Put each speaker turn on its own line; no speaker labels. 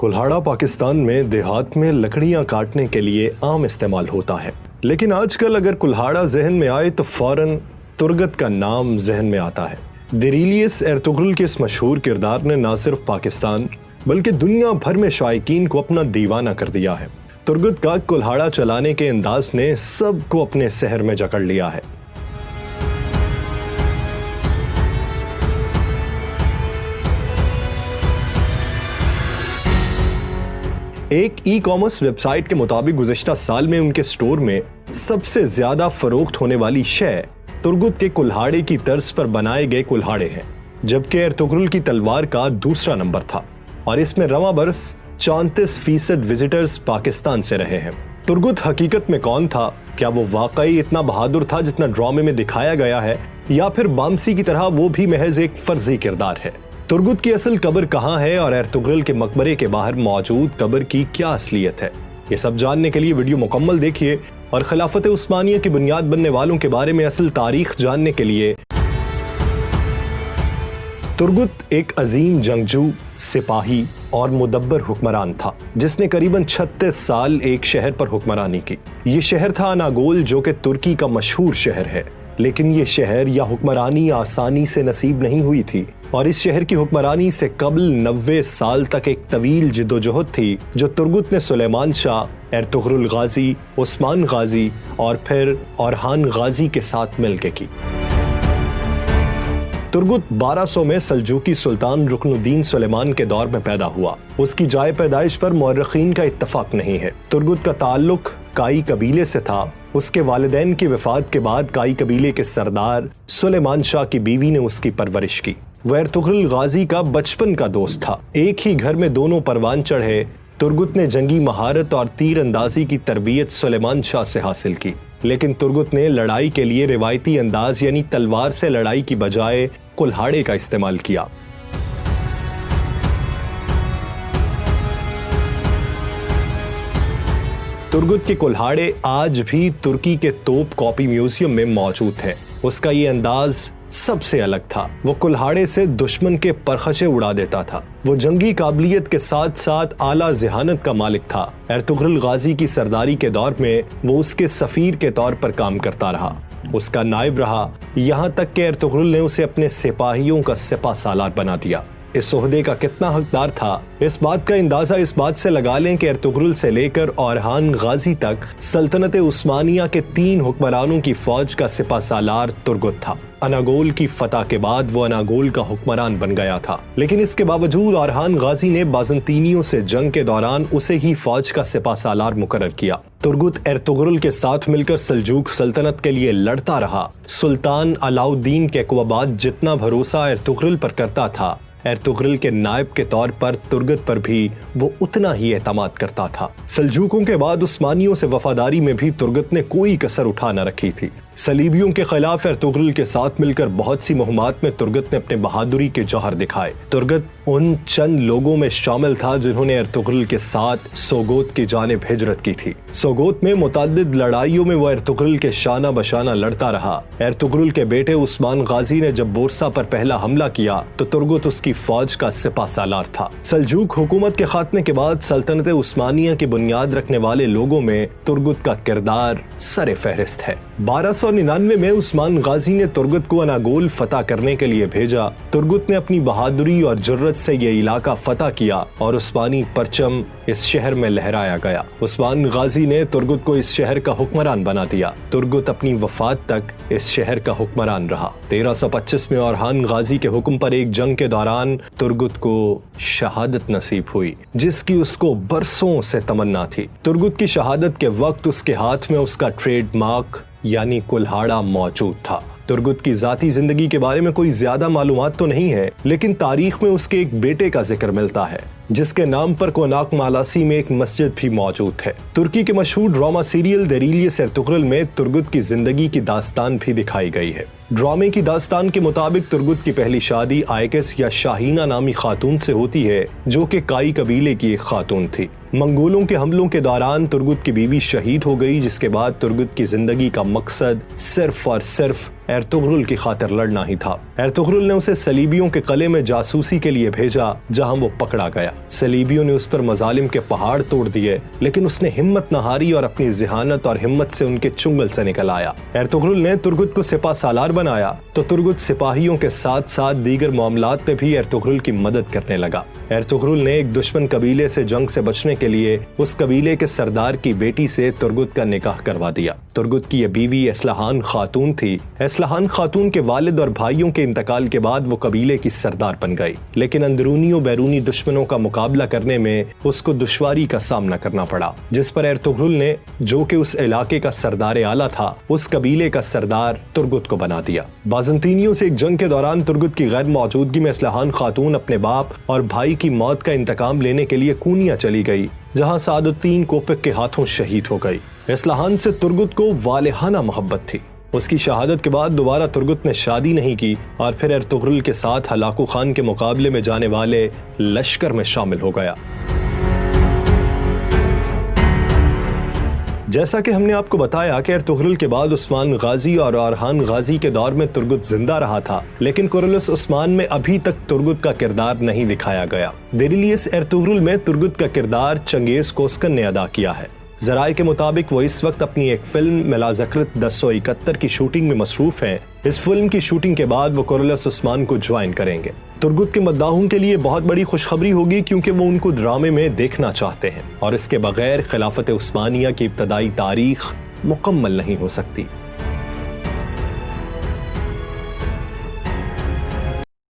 कुल्हाड़ा पाकिस्तान में देहात में लकड़ियां काटने के लिए आम इस्तेमाल होता है, लेकिन आजकल अगर कुल्हाड़ा जहन में आए तो फौरन तुरगत का नाम जहन में आता है। देरीलियस एर्तुगरुल के इस मशहूर किरदार ने न सिर्फ पाकिस्तान बल्कि दुनिया भर में शायकीन को अपना दीवाना कर दिया है। तुरगत का कुल्हाड़ा चलाने के अंदाज ने सबको अपने सहर में जकड़ लिया है। एक ई कॉमर्स वेबसाइट के मुताबिक गुज़िश्ता साल में उनके स्टोर में सबसे ज्यादा फरोख्त होने वाली शय तुरगत के कुल्हाड़े की तर्ज पर बनाए गए कुल्हाड़े हैं, जबकि एर्तुगरुल की तलवार का दूसरा नंबर था और इसमें रवां बरस 34% विजिटर्स पाकिस्तान से रहे हैं। तुरगत हकीकत में कौन था? क्या वो वाकई इतना बहादुर था जितना ड्रामे में दिखाया गया है, या फिर बामसी की तरह वो भी महज एक फर्जी किरदार है? तुरगत की असल कब्र कहाँ है और एर्तुगरुल के मकबरे के बाहर मौजूद कब्र की क्या असलियत है? ये सब जानने के लिए वीडियो मुकम्मल देखिए और खिलाफत उस्मानिया की बुनियाद बनने वालों के बारे में असल तारीख जानने के लिए। तुरगत एक अजीम जंगजू, सिपाही और मुदब्बर हुक्मरान था जिसने करीबन 36 साल एक शहर पर हुक्मरानी की। ये शहर था अनागोल, जो कि तुर्की का मशहूर शहर है, लेकिन ये शहर या हुक्मरानी आसानी से नसीब नहीं हुई थी और इस शहर की हुक्मरानी से कबल 90 साल तक एक तवील जिद्दोजहद थी जो तुरगत ने सुलेमान शाह, एर्तुगरुल गाजी, उस्मान गाजी और फिर औरहान गाजी के साथ मिलकर की। तुरगत 1200 में सल्जूकी सुल्तान रुकनुद्दीन सुलेमान के दौर में पैदा हुआ। उसकी जाए पैदाइश पर मुअर्रिखीन का इत्तफाक नहीं है। तुरगत का ताल्लुक काई कबीले से था। उसके वालिदैन की वफात के बाद काई कबीले के सरदार सुलेमान शाह की बीवी ने उसकी परवरिश की। वह एर्तुगरुल गाजी का बचपन का दोस्त था। एक ही घर में दोनों परवान चढ़े। तुरगत ने जंगी महारत और तीर अंदाजी की तरबियत सुलेमान शाह से हासिल की, लेकिन तुरगत ने लड़ाई के लिए रिवायती अंदाज यानी तलवार से लड़ाई की बजाय कुल्हाड़े का इस्तेमाल किया। तुरगत के कुल्हाड़े आज भी तुर्की के तोप कॉपी म्यूजियम में मौजूद है। उसका ये अंदाज सबसे अलग था। वो कुल्हाड़े से दुश्मन के परखचे उड़ा देता था। वो जंगी काबिलियत के साथ साथ आला ज़हानत का मालिक था। एर्तुगरुल गाजी की सरदारी के दौर में वो उसके सफीर के तौर पर काम करता रहा, उसका नायब रहा, यहाँ तक कि एर्तुगरुल ने उसे अपने सिपाहियों का सिपा सालार बना दिया। इस ओहदे का कितना हकदार था, इस बात का अंदाजा इस बात से लगा लें कि एर्तुगरुल से लेकर औरहान गाजी तक सल्तनत उस्मानिया के 3 हुक्मरानों की फौज का सिपा सालार तुरगत था। अनागोल की फतह के बाद वो अनागोल का हुक्मरान बन गया था, लेकिन इसके बावजूद औरहान गाजी ने बाज़ंतीनियों से जंग के दौरान उसे ही फौज का सिपा सालार मुकर्रर किया। तुरगत एर्तुगरुल के साथ मिलकर सल्जूक सल्तनत के लिए लड़ता रहा। सुल्तान अलाउद्दीन कैक़बाबाद जितना भरोसा एर्तुगरुल पर करता था, एर्तुगरुल के नायब के तौर पर तुरगत पर भी वो उतना ही एतमाद करता था। सल्जूकों के बाद उस्मानियों से वफादारी में भी तुरगत ने कोई कसर उठा न रखी थी। सलीबियों के खिलाफ एर्तुगरुल के साथ मिलकर बहुत सी मुहिमात में तुरगत ने अपने बहादुरी के जौहर दिखाए। तुरगत उन चंद लोगों में शामिल था जिन्होंने एर्तुगरुल के साथ सोगोत की जानिब हिजरत की थी। सोगोत में मुतअद्दिद लड़ाइयों में वो एर्तुगरुल के शाना बशाना लड़ता रहा। एर्तुगरुल के बेटे उस्मान गाजी ने जब बोरसा पर पहला हमला किया तो तुरगत उसकी फौज का सिपा सालार था। सल्जूक हुकूमत के खात्मे के बाद सल्तनत उस्मानिया की बुनियाद रखने वाले लोगों में तुरगत का किरदार सरे फहरिस्त है। 1299 में उस्मान गाजी ने तुरगत को अनागोल फतह करने के लिए भेजा। तुरगत ने अपनी बहादुरी और जुर्रत से ये इलाका फतह किया और उस्मानी परचम इस शहर में लहराया गया। उस्मान गाजी ने तुरगत को इस शहर का हुक्मरान बना दिया। तुरगत अपनी वफात तक इस शहर का हुक्मरान रहा। 1325 में औरहान गाजी के हुक्म पर एक जंग के दौरान तुरगत को शहादत नसीब हुई, जिसकी उसको बरसों से तमन्ना थी। तुरगत की शहादत के वक्त उसके हाथ में उसका ट्रेडमार्क यानी कुल्हाड़ा मौजूद था। तुरगत की जाती जिंदगी के बारे में कोई ज्यादा मालूमात तो नहीं है, लेकिन तारीख में उसके एक बेटे का जिक्र मिलता है जिसके नाम पर कोनाक मालासी में एक मस्जिद भी मौजूद है। तुर्की के मशहूर ड्रामा सीरियल देरीलियस एर्तुगरुल में तुरगत की जिंदगी की दास्तान भी दिखाई गई है। ड्रामे की दास्तान के मुताबिक तुरगत की पहली शादी आयकस या शाहीना नामी खातून से होती है, जो कि काई कबीले की एक खातून थी। मंगोलों के हमलों के दौरान तुरगत की बीवी शहीद हो गई, जिसके बाद तुरगत की जिंदगी का मकसद सिर्फ और सिर्फ एर्तुगरुल की खातिर लड़ना ही था। एर्तुगरुल ने उसे सलीबियों के कले में जासूसी के लिए भेजा, जहां वो पकड़ा गया। सलीबियों ने उस पर मजालिम के पहाड़ तोड़ दिए, लेकिन उसने हिम्मत न हारी और अपनी जिहानत और हिम्मत से उनके चुंगल से निकल आया। एर्तुगरुल ने तुर्गुत को सिपा सालार बनाया तो तुर्गुत सिपाहियों के साथ साथ दीगर मामलात में भी एर्तुगरुल की मदद करने लगा। एर्तुगरुल ने एक दुश्मन कबीले से जंग से बचने के लिए उस कबीले के सरदार की बेटी से तुर्गुत का निकाह करवा दिया। तुर्गुत की यह बीवी एस्लहान खातून थी। एस्लहान खातून के वालिद और भाइयों के इंतकाल के बाद वो कबीले की सरदार बन गई, लेकिन अंदरूनी और बैरूनी दुश्मनों का मुकाबला करने में उसको दुश्वारी का सामना करना पड़ा, जिस पर एर्तुगरुल ने, जो कि उस इलाके का सरदार आला था, उस कबीले का सरदार तुर्गुत को बना दिया। बाज़ंतीनियों से एक जंग के दौरान तुर्गुत की गैर मौजूदगी में एस्लहान खातून अपने बाप और भाई की मौत का इंतकाम लेने के लिए कूनिया चली गई, जहां सादुद्दीन कोपिक के हाथों शहीद हो गई। एस्लहान से तुर्गुत को वालिहाना मोहब्बत थी। उसकी शहादत के बाद दोबारा तुर्गुत ने शादी नहीं की और फिर एर्तुगरुल के साथ हलाकू खान के मुकाबले में जाने वाले लश्कर में शामिल हो गया। जैसा कि हमने आपको बताया कि एर्तुगरुल के बाद उस्मान गाजी और अरहान गाजी के दौर में तुर्गुत जिंदा रहा था, लेकिन कुरलुस उस्मान में अभी तक तुर्गुत का किरदार नहीं दिखाया गया। देरिलियस एर्तुगरुल में तुर्गुत का किरदार चंगेज कोस्कन ने अदा किया है। जराए के मुताबिक वो इस वक्त अपनी एक फिल्म मिलाज़कृत 1071 की शूटिंग में मसरूफ हैं। इस फिल्म की शूटिंग के बाद वो कुरलुस उस्मान को ज्वाइन करेंगे। तुर्गुत के मद्दाहों के लिए बहुत बड़ी खुशखबरी होगी, क्योंकि वो उनको ड्रामे में देखना चाहते हैं और इसके बगैर खिलाफत उस्मानिया की इब्तदाई तारीख मुकम्मल नहीं हो सकती।